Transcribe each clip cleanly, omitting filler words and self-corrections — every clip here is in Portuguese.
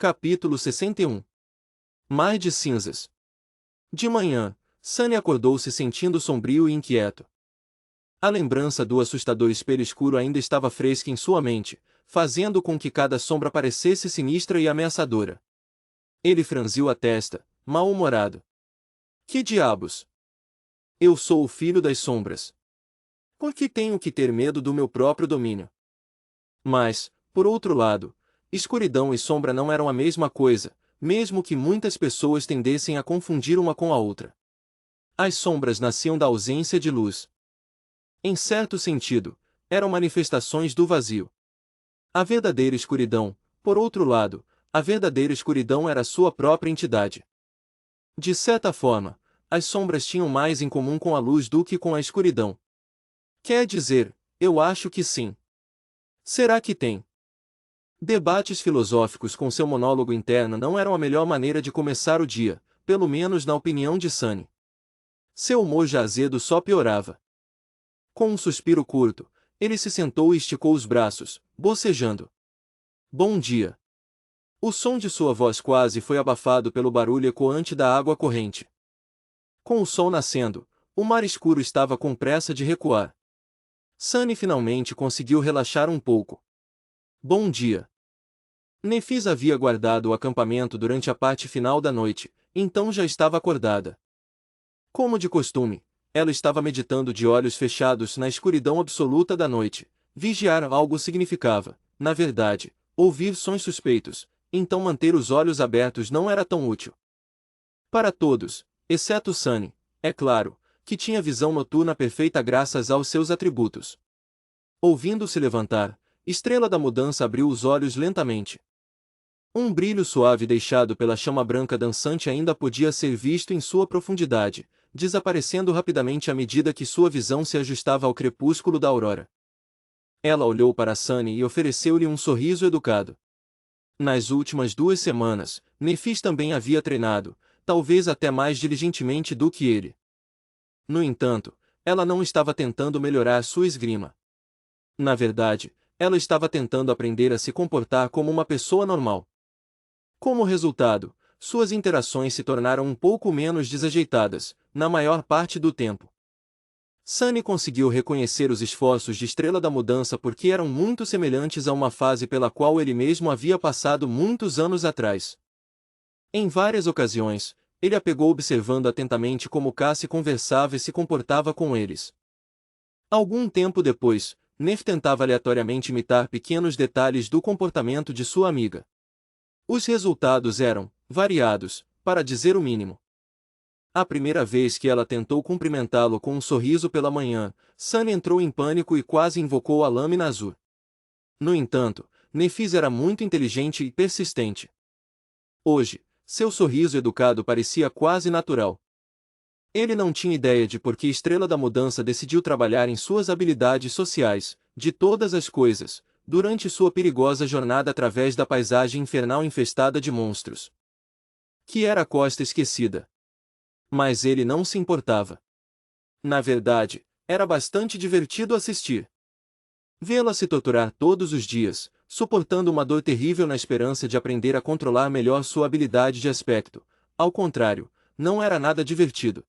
Capítulo 61. Mar de cinzas. De manhã, Sunny acordou se sentindo sombrio e inquieto. A lembrança do assustador espelho escuro ainda estava fresca em sua mente, fazendo com que cada sombra parecesse sinistra e ameaçadora. Ele franziu a testa, mal-humorado. Que diabos? Eu sou o filho das sombras. Por que tenho que ter medo do meu próprio domínio? Mas, por outro lado, escuridão e sombra não eram a mesma coisa, mesmo que muitas pessoas tendessem a confundir uma com a outra. As sombras nasciam da ausência de luz. Em certo sentido, eram manifestações do vazio. A verdadeira escuridão, por outro lado, a verdadeira escuridão era sua própria entidade. De certa forma, as sombras tinham mais em comum com a luz do que com a escuridão. Quer dizer, eu acho que sim. Será que tem? Debates filosóficos com seu monólogo interno não eram a melhor maneira de começar o dia, pelo menos na opinião de Sunny. Seu humor já azedo só piorava. Com um suspiro curto, ele se sentou e esticou os braços, bocejando. Bom dia. O som de sua voz quase foi abafado pelo barulho ecoante da água corrente. Com o sol nascendo, o mar escuro estava com pressa de recuar. Sunny finalmente conseguiu relaxar um pouco. Bom dia. Nefis havia guardado o acampamento durante a parte final da noite, então já estava acordada. Como de costume, ela estava meditando de olhos fechados na escuridão absoluta da noite. Vigiar algo significava, na verdade, ouvir sons suspeitos, então manter os olhos abertos não era tão útil. Para todos, exceto Sunny, é claro, que tinha visão noturna perfeita graças aos seus atributos. Ouvindo-se levantar, Estrela da Mudança abriu os olhos lentamente. Um brilho suave deixado pela chama branca dançante ainda podia ser visto em sua profundidade, desaparecendo rapidamente à medida que sua visão se ajustava ao crepúsculo da aurora. Ela olhou para Sunny e ofereceu-lhe um sorriso educado. Nas últimas 2 semanas, Nefis também havia treinado, talvez até mais diligentemente do que ele. No entanto, ela não estava tentando melhorar sua esgrima. Na verdade, ela estava tentando aprender a se comportar como uma pessoa normal. Como resultado, suas interações se tornaram um pouco menos desajeitadas, na maior parte do tempo. Sunny conseguiu reconhecer os esforços de Estrela da Mudança porque eram muito semelhantes a uma fase pela qual ele mesmo havia passado muitos anos atrás. Em várias ocasiões, ele a pegou observando atentamente como Cassie conversava e se comportava com eles. Algum tempo depois, Nef tentava aleatoriamente imitar pequenos detalhes do comportamento de sua amiga. Os resultados eram variados, para dizer o mínimo. A primeira vez que ela tentou cumprimentá-lo com um sorriso pela manhã, Sunny entrou em pânico e quase invocou a lâmina azul. No entanto, Nefis era muito inteligente e persistente. Hoje, seu sorriso educado parecia quase natural. Ele não tinha ideia de por que Estrela da Mudança decidiu trabalhar em suas habilidades sociais, de todas as coisas, durante sua perigosa jornada através da paisagem infernal infestada de monstros. Que era a Costa Esquecida. Mas ele não se importava. Na verdade, era bastante divertido assistir. Vê-la se torturar todos os dias, suportando uma dor terrível na esperança de aprender a controlar melhor sua habilidade de aspecto, ao contrário, não era nada divertido.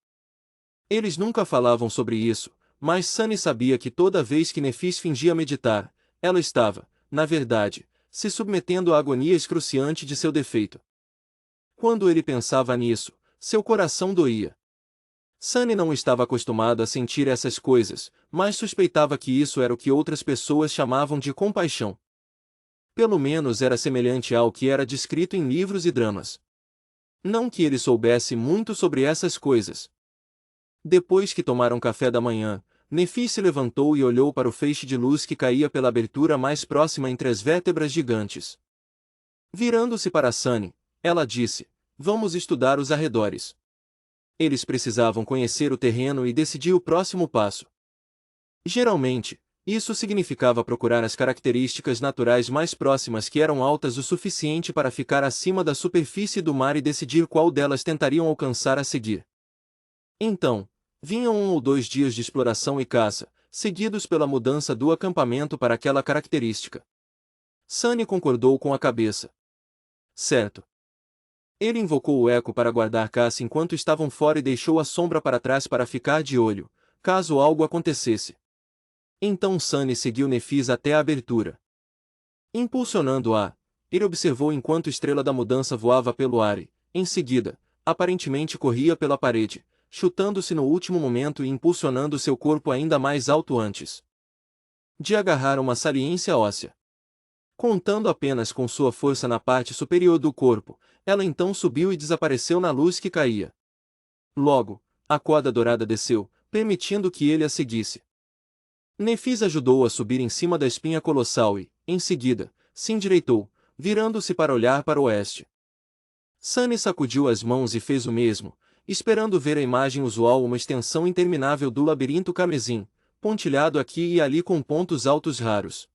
Eles nunca falavam sobre isso, mas Sunny sabia que toda vez que Nefis fingia meditar, ela estava, na verdade, se submetendo à agonia excruciante de seu defeito. Quando ele pensava nisso, seu coração doía. Sunny não estava acostumado a sentir essas coisas, mas suspeitava que isso era o que outras pessoas chamavam de compaixão. Pelo menos era semelhante ao que era descrito em livros e dramas. Não que ele soubesse muito sobre essas coisas. Depois que tomaram café da manhã, Nefis se levantou e olhou para o feixe de luz que caía pela abertura mais próxima entre as vértebras gigantes. Virando-se para Sunny, ela disse: "Vamos estudar os arredores." Eles precisavam conhecer o terreno e decidir o próximo passo. Geralmente, isso significava procurar as características naturais mais próximas que eram altas o suficiente para ficar acima da superfície do mar e decidir qual delas tentariam alcançar a seguir. Então, vinham 1 ou 2 dias de exploração e caça, seguidos pela mudança do acampamento para aquela característica. Sunny concordou com a cabeça. certo? Ele invocou o eco para guardar caça enquanto estavam fora e deixou a sombra para trás para ficar de olho, caso algo acontecesse. Então Sunny seguiu Nefis até a abertura. Impulsionando-a, ele observou enquanto Estrela da Mudança voava pelo ar e, em seguida, aparentemente corria pela parede, chutando-se no último momento e impulsionando seu corpo ainda mais alto antes de agarrar uma saliência óssea. Contando apenas com sua força na parte superior do corpo, ela então subiu e desapareceu na luz que caía. Logo, a corda dourada desceu, permitindo que ele a seguisse. Nefis ajudou-o a subir em cima da espinha colossal e, em seguida, se endireitou, virando-se para olhar para o oeste. Sunny sacudiu as mãos e fez o mesmo, esperando ver a imagem usual, uma extensão interminável do labirinto carmesim, pontilhado aqui e ali com pontos altos raros.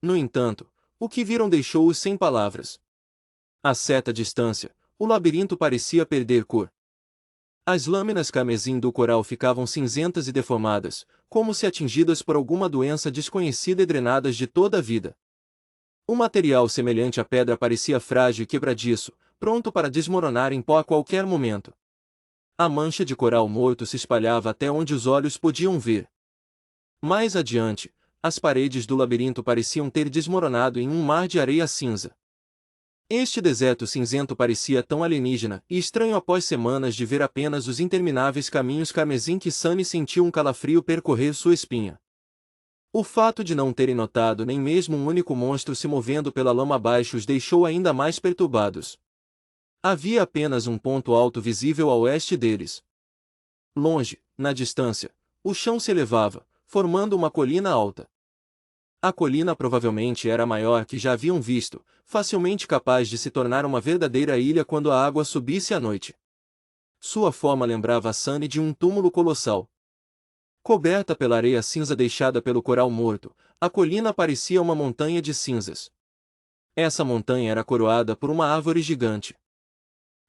No entanto, o que viram deixou-os sem palavras. A certa distância, o labirinto parecia perder cor. As lâminas carmesim do coral ficavam cinzentas e deformadas, como se atingidas por alguma doença desconhecida e drenadas de toda a vida. O material semelhante à pedra parecia frágil e quebradiço, pronto para desmoronar em pó a qualquer momento. A mancha de coral morto se espalhava até onde os olhos podiam ver. Mais adiante, as paredes do labirinto pareciam ter desmoronado em um mar de areia cinza. Este deserto cinzento parecia tão alienígena e estranho após semanas de ver apenas os intermináveis caminhos carmesim que Sunny sentiu um calafrio percorrer sua espinha. O fato de não terem notado nem mesmo um único monstro se movendo pela lama abaixo os deixou ainda mais perturbados. Havia apenas um ponto alto visível a oeste deles. Longe, na distância, o chão se elevava, formando uma colina alta. A colina provavelmente era a maior que já haviam visto, facilmente capaz de se tornar uma verdadeira ilha quando a água subisse à noite. Sua forma lembrava a Sunny de um túmulo colossal. Coberta pela areia cinza deixada pelo coral morto, a colina parecia uma montanha de cinzas. Essa montanha era coroada por uma árvore gigante.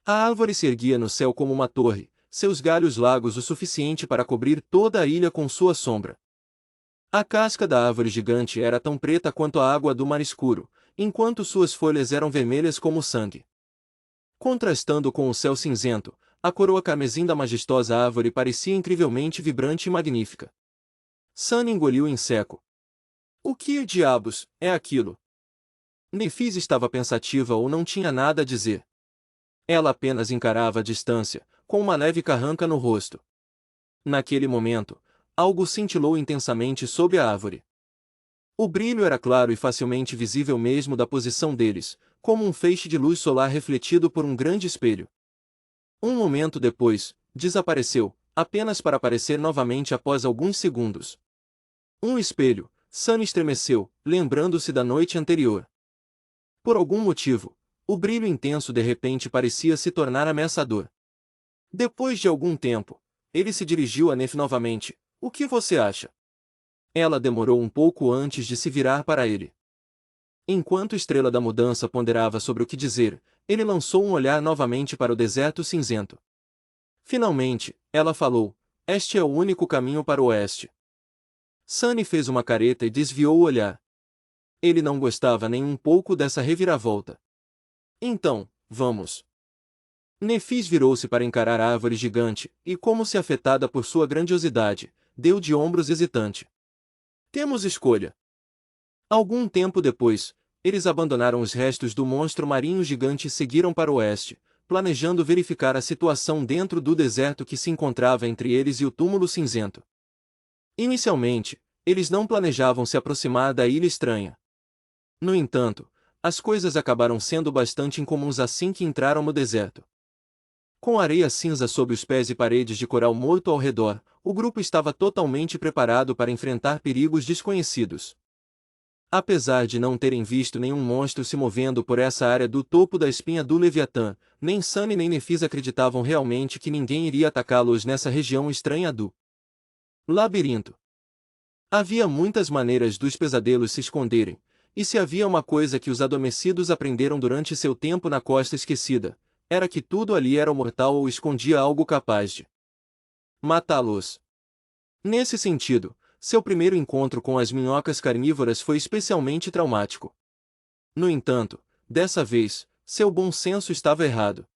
A árvore se erguia no céu como uma torre, seus galhos largos o suficiente para cobrir toda a ilha com sua sombra. A casca da árvore gigante era tão preta quanto a água do mar escuro, enquanto suas folhas eram vermelhas como sangue. Contrastando com o céu cinzento, a coroa carmesim da majestosa árvore parecia incrivelmente vibrante e magnífica. Sunny engoliu em seco. O que diabos é aquilo? Nefis estava pensativa ou não tinha nada a dizer. Ela apenas encarava a distância, com uma leve carranca no rosto. Naquele momento, algo cintilou intensamente sob a árvore. O brilho era claro e facilmente visível mesmo da posição deles, como um feixe de luz solar refletido por um grande espelho. Um momento depois, desapareceu, apenas para aparecer novamente após alguns segundos. Um espelho. Sunny estremeceu, lembrando-se da noite anterior. Por algum motivo, o brilho intenso de repente parecia se tornar ameaçador. Depois de algum tempo, ele se dirigiu a Nef novamente. O que você acha? Ela demorou um pouco antes de se virar para ele. Enquanto Estrela da Mudança ponderava sobre o que dizer, ele lançou um olhar novamente para o deserto cinzento. Finalmente, ela falou: este é o único caminho para o oeste. Sunny fez uma careta e desviou o olhar. Ele não gostava nem um pouco dessa reviravolta. Então, vamos. Nefis virou-se para encarar a árvore gigante, e como se afetada por sua grandiosidade, deu de ombros hesitante. Temos escolha. Algum tempo depois, eles abandonaram os restos do monstro marinho gigante e seguiram para o oeste, planejando verificar a situação dentro do deserto que se encontrava entre eles e o túmulo cinzento. Inicialmente, eles não planejavam se aproximar da ilha estranha. No entanto, as coisas acabaram sendo bastante incomuns assim que entraram no deserto. Com areia cinza sob os pés e paredes de coral morto ao redor, o grupo estava totalmente preparado para enfrentar perigos desconhecidos. Apesar de não terem visto nenhum monstro se movendo por essa área do topo da espinha do Leviatã, nem Sunny nem Nefis acreditavam realmente que ninguém iria atacá-los nessa região estranha do labirinto. Havia muitas maneiras dos pesadelos se esconderem, e se havia uma coisa que os adormecidos aprenderam durante seu tempo na Costa Esquecida, era que tudo ali era mortal ou escondia algo capaz de matá-los. Nesse sentido, seu primeiro encontro com as minhocas carnívoras foi especialmente traumático. No entanto, dessa vez, seu bom senso estava errado.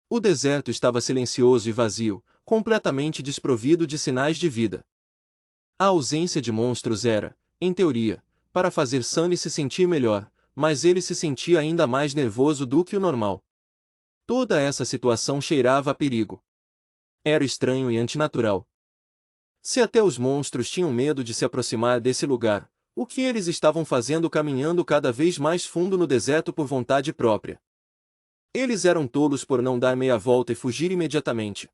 O deserto estava silencioso e vazio, completamente desprovido de sinais de vida. A ausência de monstros era, em teoria, para fazer Sunny se sentir melhor, mas ele se sentia ainda mais nervoso do que o normal. Toda essa situação cheirava a perigo. Era estranho e antinatural. Se até os monstros tinham medo de se aproximar desse lugar, o que eles estavam fazendo caminhando cada vez mais fundo no deserto por vontade própria? Eles eram tolos por não dar meia volta e fugir imediatamente.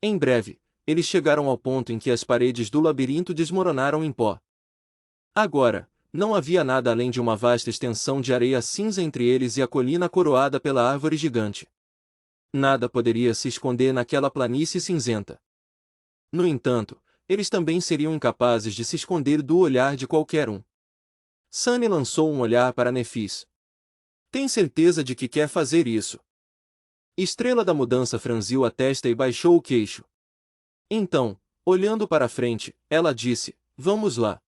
Em breve, eles chegaram ao ponto em que as paredes do labirinto desmoronaram em pó. Agora, não havia nada além de uma vasta extensão de areia cinza entre eles e a colina coroada pela árvore gigante. Nada poderia se esconder naquela planície cinzenta. No entanto, eles também seriam incapazes de se esconder do olhar de qualquer um. Sunny lançou um olhar para Nefis. Tem certeza de que quer fazer isso? Estrela da Mudança franziu a testa e baixou o queixo. Então, olhando para frente, ela disse, vamos lá.